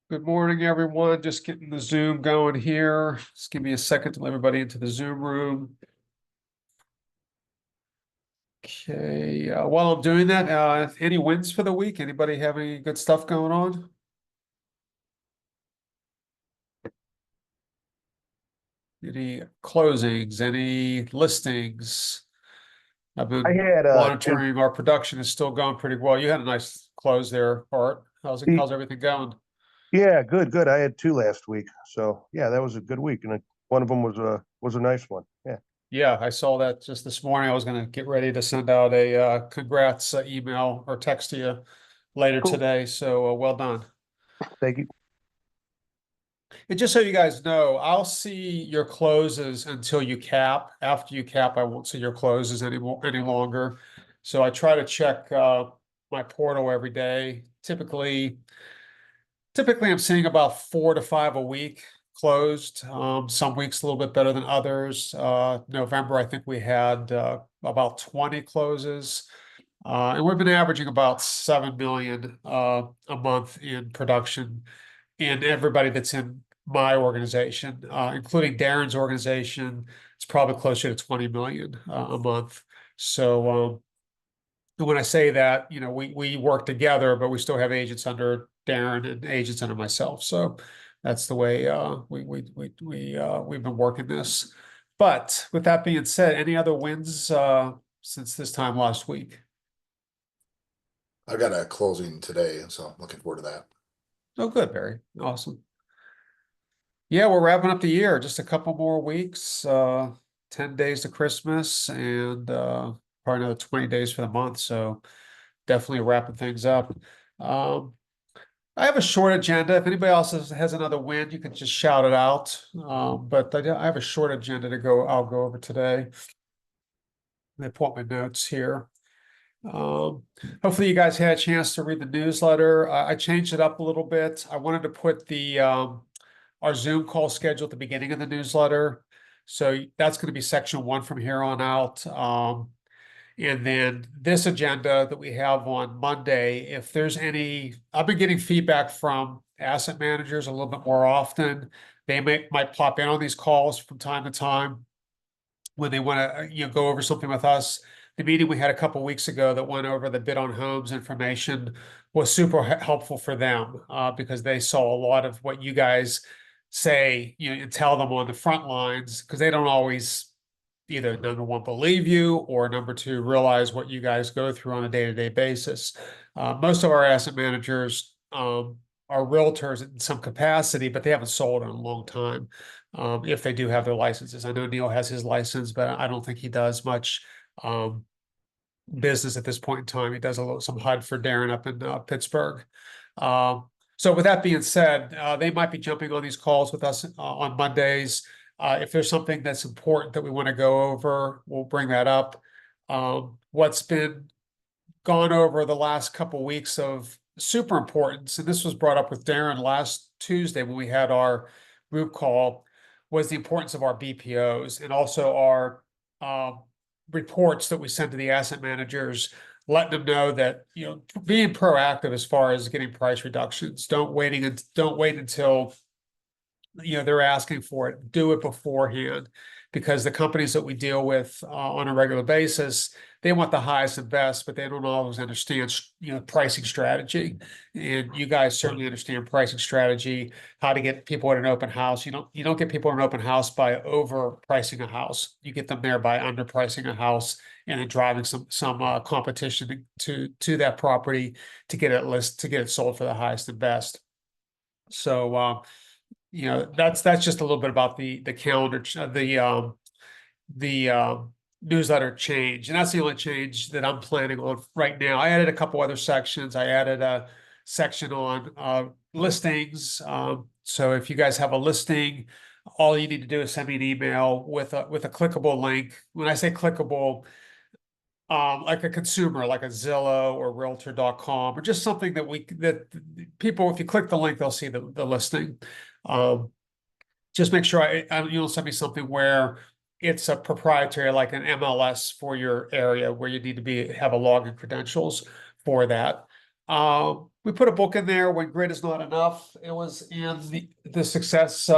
Good morning, everyone. Just getting the Zoom going here. Just give me a second to let everybody into the Zoom room. Okay, while I'm doing that, any wins for the week? Anybody have any good stuff going on? Any closings, any listings? I've I been had monitoring our production is still going pretty well. You had a nice close there, Art. How's everything going? yeah, good. I had two last week, so yeah, that was a good week, and one of them was a nice one. Yeah, Yeah, I saw that just this morning. I was going to get ready to send out a congrats email or text to you later cool. today. So well done. Thank you. And just so you guys know, I'll see your closes until you cap. After you cap, I won't see your closes any longer. So I try to check my portal every day. Typically I'm seeing about 4 to 5 a week closed. Some weeks a little bit better than others. November, I think we had about 20 closes. And we've been averaging about 7 million a month in production. And everybody that's in my organization, including Darren's organization, it's probably closer to 20 million a month. So when I say that, we work together, but we still have agents under Darren and agents under myself. So that's the way we've been working this. But with that being said, any other wins since this time last week? I got a closing today, so I'm looking forward to that. Oh, good, Barry. Awesome. Yeah, we're wrapping up the year. Just a couple more weeks, 10 days to Christmas and probably another 20 days for the month. So definitely wrapping things up. Um, I have a short agenda. If anybody else has another win, you can just shout it out. But I have a short agenda I'll go over today. Let me pull up my notes here. Um, Hopefully you guys had a chance to read the newsletter. I changed it up a little bit. I wanted to put our Zoom call schedule at the beginning of the newsletter. So that's going to be section 1 from here on out. And then this agenda that we have on Monday, if there's I've been getting feedback from asset managers a little bit more often. They might pop in on these calls from time to time when they want to, go over something with us. The meeting we had a couple weeks ago that went over the bid on homes information was super helpful for them because they saw a lot of what you guys say, and tell them on the front lines because they don't always either number one believe you or number two realize what you guys go through on a day-to-day basis. Most of our asset managers are realtors in some capacity, but they haven't sold in a long time. If they do have their licenses, I know Neil has his license, but I don't think he does much business at this point in time. He does some HUD for Darren up in Pittsburgh. So with that being said, they might be jumping on these calls with us on Mondays. If there's something that's important that we want to go over, we'll bring that up. What's been gone over the last couple weeks of super importance, and this was brought up with Darren last Tuesday when we had our group call, was the importance of our BPOs and also our reports that we send to the asset managers, letting them know that, being proactive as far as getting price reductions. Don't wait until they're asking for it. Do it beforehand because the companies that we deal with on a regular basis, they want the highest and best, but they don't always understand, pricing strategy. And you guys certainly understand pricing strategy, how to get people at an open house. You don't get people at an open house by overpricing a house. You get them there by underpricing a house and then driving some competition to that property to get it sold for the highest and best. So that's just a little bit about the calendar, the newsletter change, and that's the only change that I'm planning on right now. I added a couple other sections. I added a section on listings. So if you guys have a listing, all you need to do is send me an email with a clickable link. When I say clickable, like a consumer, like a Zillow or Realtor.com, or just something that people, if you click the link, they'll see the listing. Just make sure you'll send me something where it's a proprietary, like an MLS for your area where you need to have a login credentials for that. We put a book in there, When Grit Is Not Enough. It was in the Success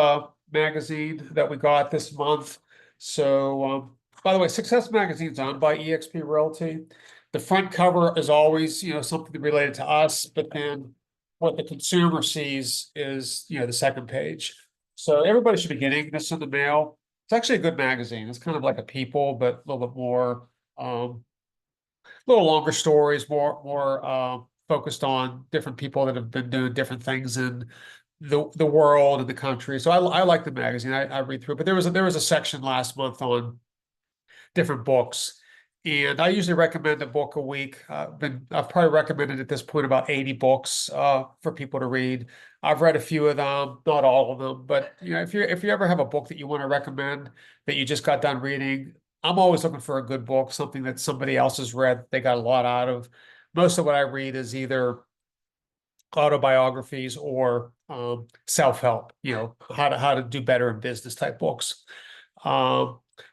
magazine that we got this month. So, by the way, Success Magazine's owned by eXp Realty. The front cover is always, something related to us, but then what the consumer sees is, the second page. So everybody should be getting this in the mail. It's actually a good magazine. It's kind of like a People, but a little bit more, little longer stories, more focused on different people that have been doing different things in the world and the country. So I like the magazine. I read through it, but there was a section last month on different books. And I usually recommend a book a week. I've probably recommended at this point about 80 books for people to read. I've read a few of them, not all of them, but if you ever have a book that you want to recommend that you just got done reading, I'm always looking for a good book, something that somebody else has read, they got a lot out of. Most of what I read is either autobiographies or self-help, how to do better in business type books.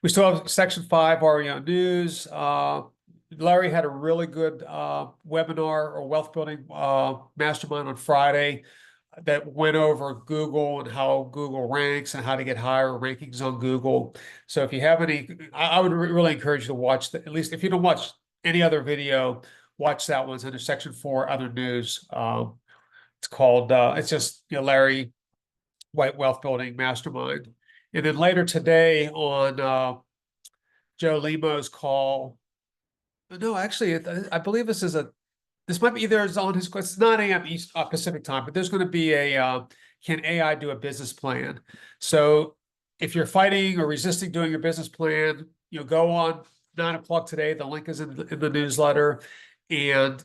We still have Section 5 REO News. Larry had a really good webinar or wealth building mastermind on Friday that went over Google and how Google ranks and how to get higher rankings on Google. So if you have any, I would really encourage you to watch that. At least if you don't watch any other video, watch that one. It's under Section 4 Other News. It's called, it's just, Larry White Wealth Building Mastermind. And then later today on Joe Limo's call, no, actually, I believe this might be either it's on his, it's 9 a.m. East Pacific time, but there's going to be a can AI do a business plan? So if you're fighting or resisting doing your business plan, go on 9 o'clock today. The link is in the newsletter, and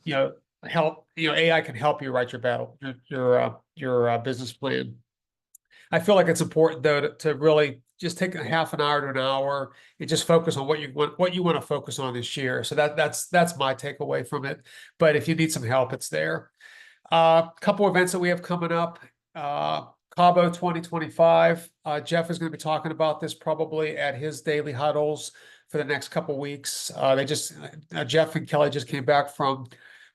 help. AI can help you write your battle, your business plan. I feel like it's important though to really just take a half an hour to an hour and just focus on what you want to focus on this year. So that's my takeaway from it. But if you need some help, it's there. Couple events that we have coming up. Cabo 2025. Jeff is going to be talking about this probably at his daily huddles for the next couple weeks. Jeff and Kelly just came back from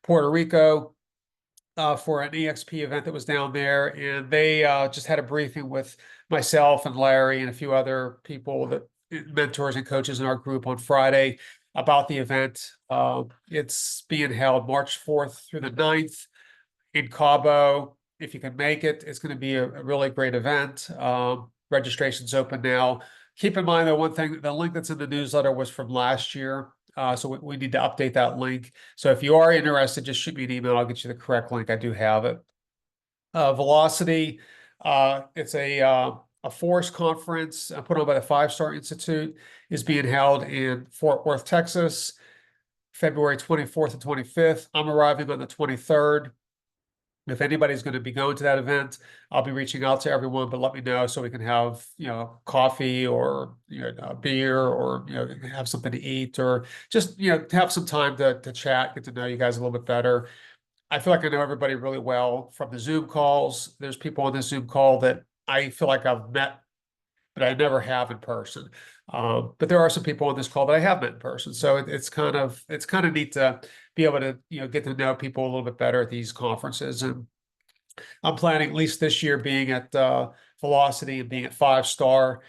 Puerto Rico for an EXP event that was down there, and they just had a briefing with myself and Larry and a few other people, that mentors and coaches in our group, on Friday about the event. It's being held March 4th through the 9th in Cabo. If you can make it, it's going to be a really great event. Registration's open now. Keep in mind that one thing, the link that's in the newsletter was from last year. So we need to update that link. So if you are interested, just shoot me an email. I'll get you the correct link. I do have it. Velocity, it's a force conference put on by the 5-Star Institute, is being held in Fort Worth, Texas, February 24th and 25th. I'm arriving on the 23rd. If anybody's going to be going to that event, I'll be reaching out to everyone, but let me know so we can have, coffee or, beer, or, have something to eat, or just, have some time to chat, get to know you guys a little bit better. I feel like I know everybody really well from the Zoom calls. There's people on this Zoom call that I feel like I've met, but I never have in person. But there are some people on this call that I have met in person. So it's kind of neat to be able to, get to know people a little bit better at these conferences. And I'm planning, at least this year, being at Velocity and being at 5-Star.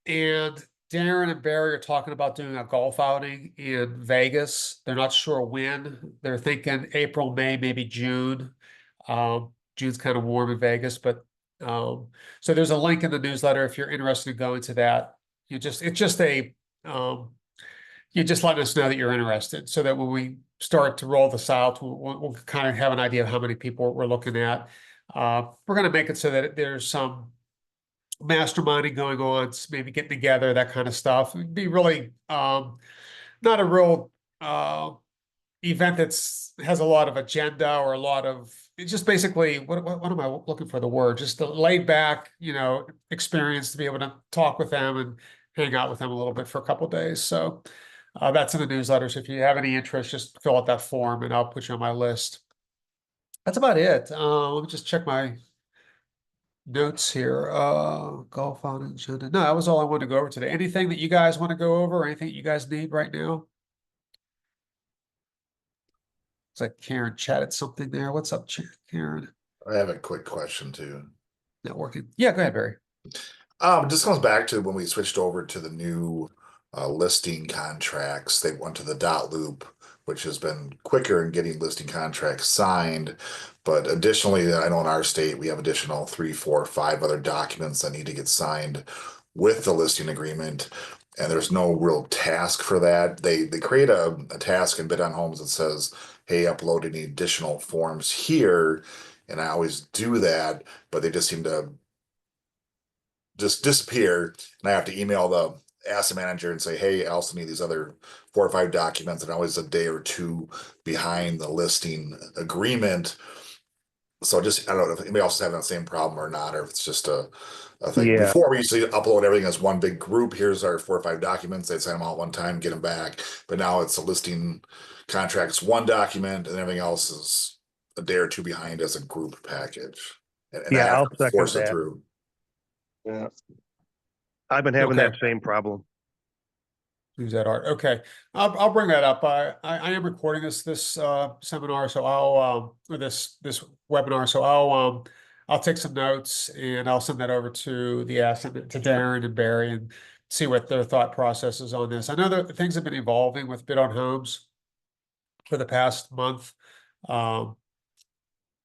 And Darren and Barry are talking about doing a golf outing in Vegas. They're not sure when. They're thinking April, May, maybe June. June's kind of warm in Vegas, but so there's a link in the newsletter if you're interested in going to that. You just let us know that you're interested, so that when we start to roll this out, we'll kind of have an idea of how many people we're looking at. We're going to make it so that there's some masterminding going on, maybe getting together, that kind of stuff. It'd be really not a real event has a lot of agenda or a lot of, it's just basically, what am I looking for the word? Just a laid back, experience to be able to talk with them and hang out with them a little bit for a couple of days. So that's in the newsletter. So if you have any interest, just fill out that form and I'll put you on my list. That's about it. Let me just check my notes here. Golf on agenda. No, that was all I wanted to go over today. Anything that you guys want to go over, or anything that you guys need right now? It's like Karen chatted something there. What's up, Karen? I have a quick question too. Networking. Yeah, go ahead, Barry. Just comes back to when we switched over to the new listing contracts. They went to the dot loop, which has been quicker in getting listing contracts signed. But additionally, I know in our state we have additional 3, 4, 5 other documents that need to get signed with the listing agreement. And there's no real task for that. They create a task in Bid on Homes that says, hey, upload any additional forms here. And I always do that, but they just seem to just disappear, and I have to email the asset manager and say, hey, I also need these other 4 or 5 documents, and always a day or two behind the listing agreement. So just, I don't know if anybody else is having that same problem or not, or if it's just a thing. Yeah. Before we used to upload everything as one big group. Here's our 4 or 5 documents. They'd send them all at one time, get them back. But now it's a listing contracts, one document, and everything else is a day or two behind as a group package. And I Yeah, have I'll to second force it that. through. Yeah. I've been having Okay. that same problem. Use that art. Okay, I'll bring that up. I am recording this seminar, so or this webinar, so I'll take some notes and I'll send that over to the asset to Darren and Barry and see what their thought process is on this. I know that things have been evolving with Bid on Homes for the past month.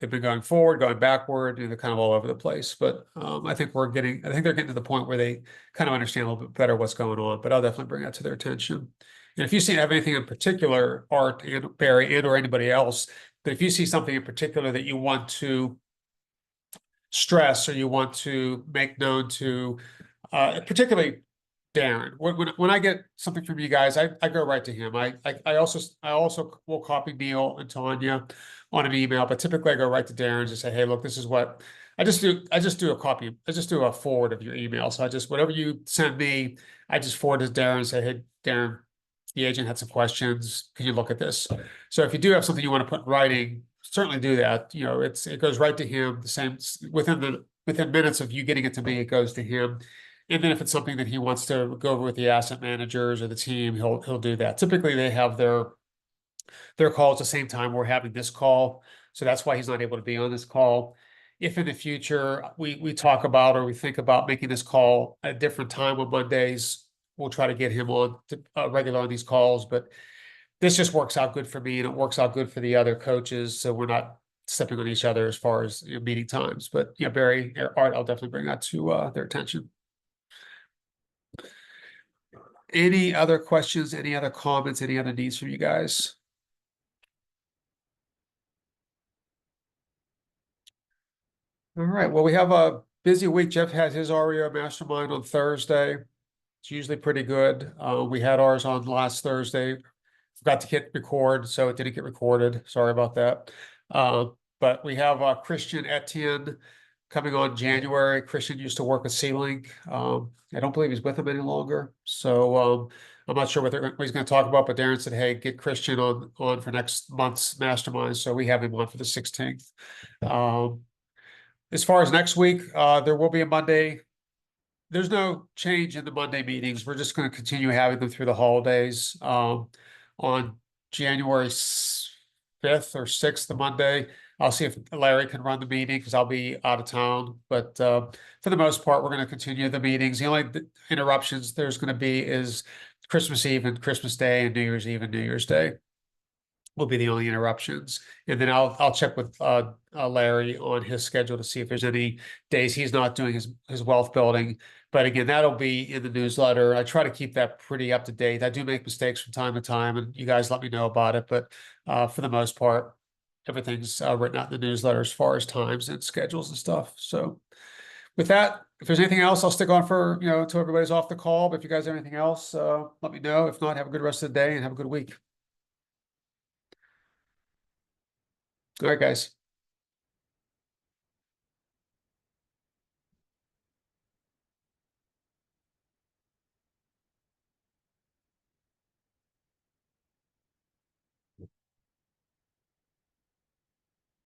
They've been going forward, going backward, they're kind of all over the place. But I think they're getting to the point where they kind of understand a little bit better what's going on. But I'll definitely bring that to their attention. And if you have anything in particular, Art and Barry and or anybody else, but if you see something in particular that you want to stress or you want to make known to, particularly Darren, when I get something from you guys, I go right to him. I also will copy Neil and Tanya on an email, but typically I go right to Darren and just say, hey, look, this is what I just do a copy. I just do a forward of your email. So whatever you send me, I just forward it to Darren and say, hey, Darren, the agent had some questions. Can you look at this? So if you do have something you want to put in writing, certainly do that. You know, it goes right to him. The same within minutes of you getting it to me, it goes to him. And then if it's something that he wants to go over with the asset managers or the team, he'll do that. Typically, they have their call at the same time we're having this call, so that's why he's not able to be on this call. If in the future we talk about or we think about making this call at a different time on Mondays, we'll try to get him on to regular on these calls. But this just works out good for me, and it works out good for the other coaches, so we're not stepping on each other as far as meeting times. But yeah, Barry, Art, I'll definitely bring that to their attention. Any other questions, any other comments, any other needs from you guys? All right, well, we have a busy week. Jeff has his REO mastermind on Thursday. It's usually pretty good. We had ours on last Thursday. Forgot to hit record, so it didn't get recorded. Sorry about that. But we have Christian Etienne coming on January. Christian used to work with C-Link. I don't believe he's with them any longer. So I'm not sure what he's going to talk about, but Darren said, hey, get Christian on for next month's mastermind. So we have him on for the 16th. As far as next week, there will be a Monday. There's no change in the Monday meetings. We're just going to continue having them through the holidays. On January 5th or 6th, the Monday, I'll see if Larry can run the meeting because I'll be out of town. But for the most part, we're going to continue the meetings. The only interruptions there's going to be is Christmas Eve and Christmas Day and New Year's Eve and New Year's Day will be the only interruptions. And then I'll check with Larry on his schedule to see if there's any days he's not doing his wealth building. But again, that'll be in the newsletter. I try to keep that pretty up to date. I do make mistakes from time to time, and you guys let me know about it. But for the most part, everything's written out in the newsletter as far as times and schedules and stuff. So with that, if there's anything else, I'll stick on for, until everybody's off the call. But if you guys have anything else, let me know. If not, have a good rest of the day and have a good week. All right, guys.